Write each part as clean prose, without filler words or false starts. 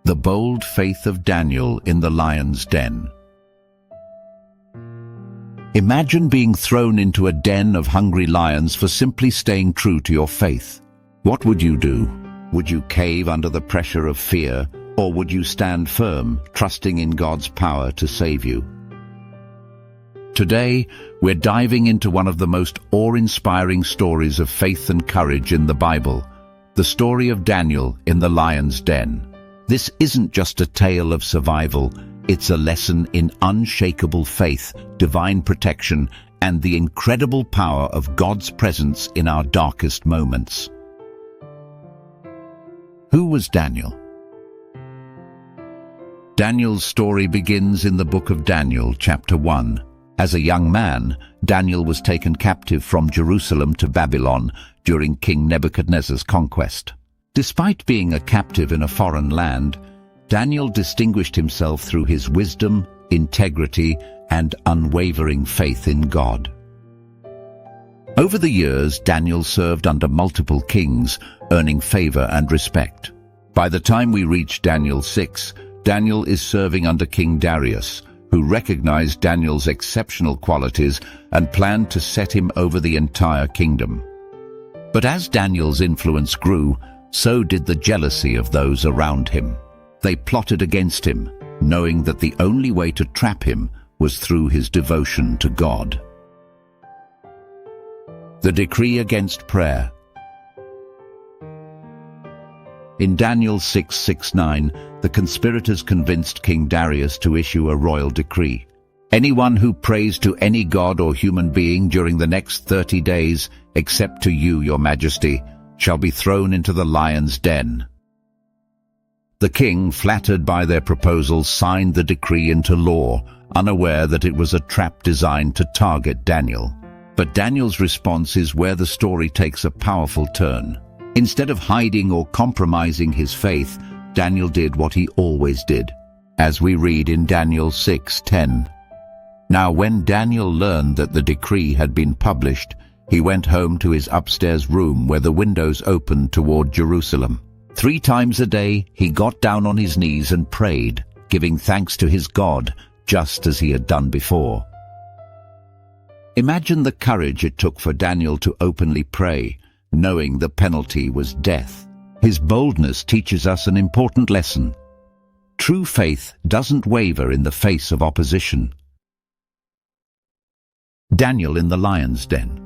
The bold faith of Daniel in the lion's den. Imagine being thrown into a den of hungry lions for simply staying true to your faith. What would you do? Would you cave under the pressure of fear, or would you stand firm, trusting in God's power to save you? Today, we're diving into one of the most awe-inspiring stories of faith and courage in the Bible, the story of Daniel in the lion's den. This isn't just a tale of survival, it's a lesson in unshakable faith, divine protection, and the incredible power of God's presence in our darkest moments. Who was Daniel? Daniel's story begins in the book of Daniel, chapter 1. As a young man, Daniel was taken captive from Jerusalem to Babylon during King Nebuchadnezzar's conquest. Despite being a captive in a foreign land, Daniel distinguished himself through his wisdom, integrity, and unwavering faith in God. Over the years, Daniel served under multiple kings, earning favor and respect. By the time we reach Daniel 6, Daniel is serving under King Darius, who recognized Daniel's exceptional qualities and planned to set him over the entire kingdom. But as Daniel's influence grew, so did the jealousy of those around him. They plotted against him, knowing that the only way to trap him was through his devotion to God. The decree against prayer. In Daniel 6:9, the conspirators convinced King Darius to issue a royal decree. Anyone who prays to any god or human being during the next 30 days, except to you, your majesty, shall be thrown into the lion's den. The king, flattered by their proposal, signed the decree into law, unaware that it was a trap designed to target Daniel. But Daniel's response is where the story takes a powerful turn. Instead of hiding or compromising his faith, Daniel did what he always did, as we read in Daniel 6:10. Now when Daniel learned that the decree had been published, he went home to his upstairs room where the windows opened toward Jerusalem. 3 times a day he got down on his knees and prayed, giving thanks to his God, just as he had done before. Imagine the courage it took for Daniel to openly pray, knowing the penalty was death. His boldness teaches us an important lesson. True faith doesn't waver in the face of opposition. Daniel in the lion's den.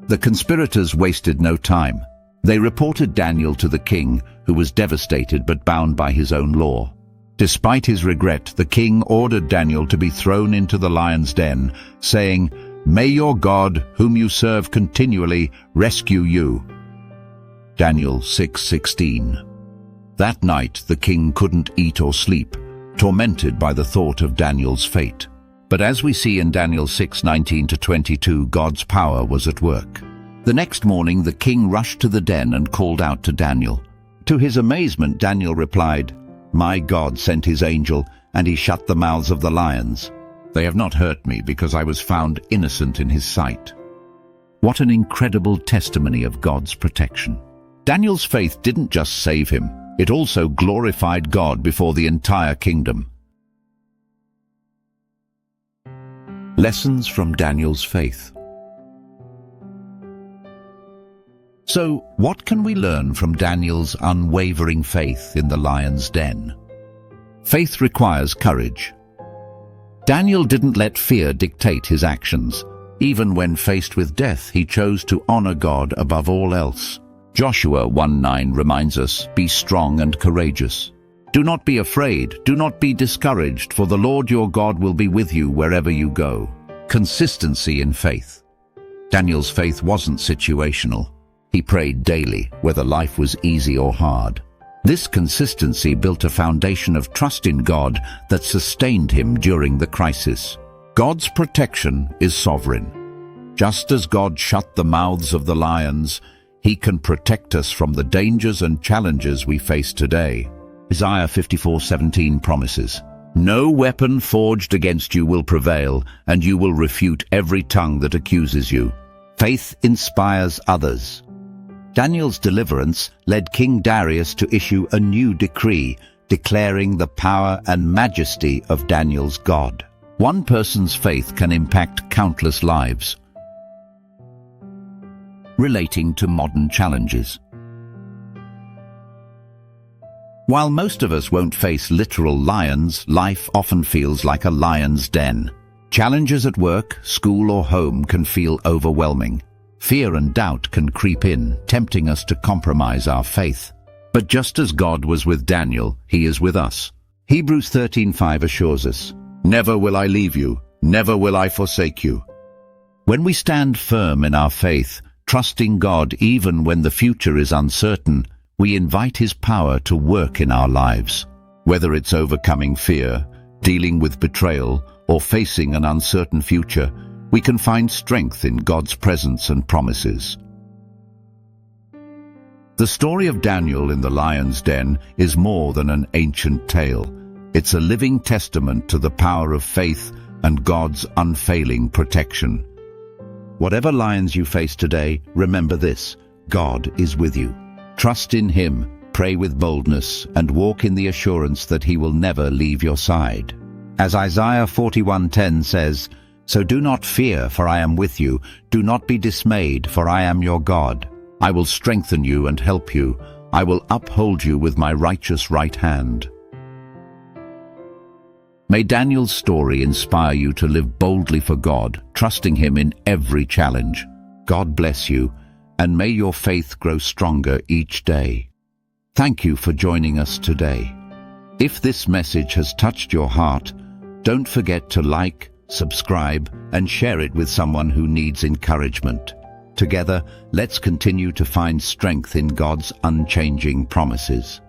The conspirators wasted no time. They reported Daniel to the king, who was devastated but bound by his own law. Despite his regret, the king ordered Daniel to be thrown into the lion's den, saying, "May your God, whom you serve continually, rescue you." Daniel 6:16. That night the king couldn't eat or sleep, tormented by the thought of Daniel's fate. But as we see in Daniel 6:19-22, God's power was at work. The next morning the king rushed to the den and called out to Daniel. To his amazement, Daniel replied, "My God sent his angel, and he shut the mouths of the lions. They have not hurt me, because I was found innocent in his sight." What an incredible testimony of God's protection. Daniel's faith didn't just save him, it also glorified God before the entire kingdom. Lessons from Daniel's faith. So, what can we learn from Daniel's unwavering faith in the lion's den? Faith requires courage. Daniel didn't let fear dictate his actions. Even when faced with death, he chose to honor God above all else. Joshua 1:9 reminds us, "Be strong and courageous. Do not be afraid, do not be discouraged, for the Lord your God will be with you wherever you go." Consistency in faith. Daniel's faith wasn't situational. He prayed daily, whether life was easy or hard. This consistency built a foundation of trust in God that sustained him during the crisis. God's protection is sovereign. Just as God shut the mouths of the lions, He can protect us from the dangers and challenges we face today. Isaiah 54:17 promises, "No weapon forged against you will prevail, and you will refute every tongue that accuses you." Faith inspires others. Daniel's deliverance led King Darius to issue a new decree declaring the power and majesty of Daniel's God. One person's faith can impact countless lives. Relating to modern challenges. While most of us won't face literal lions, life often feels like a lion's den. Challenges at work, school, or home can feel overwhelming. Fear and doubt can creep in, tempting us to compromise our faith. But just as God was with Daniel, He is with us. Hebrews 13:5 assures us, "Never will I leave you, never will I forsake you." When we stand firm in our faith, trusting God even when the future is uncertain, we invite His power to work in our lives. Whether it's overcoming fear, dealing with betrayal, or facing an uncertain future, we can find strength in God's presence and promises. The story of Daniel in the lion's den is more than an ancient tale. It's a living testament to the power of faith and God's unfailing protection. Whatever lions you face today, remember this: God is with you. Trust in Him, pray with boldness, and walk in the assurance that He will never leave your side. As Isaiah 41:10 says, "So do not fear, for I am with you. Do not be dismayed, for I am your God. I will strengthen you and help you. I will uphold you with my righteous right hand." May Daniel's story inspire you to live boldly for God, trusting Him in every challenge. God bless you, and may your faith grow stronger each day. Thank you for joining us today. If this message has touched your heart, don't forget to like, subscribe, and share it with someone who needs encouragement. Together, let's continue to find strength in God's unchanging promises.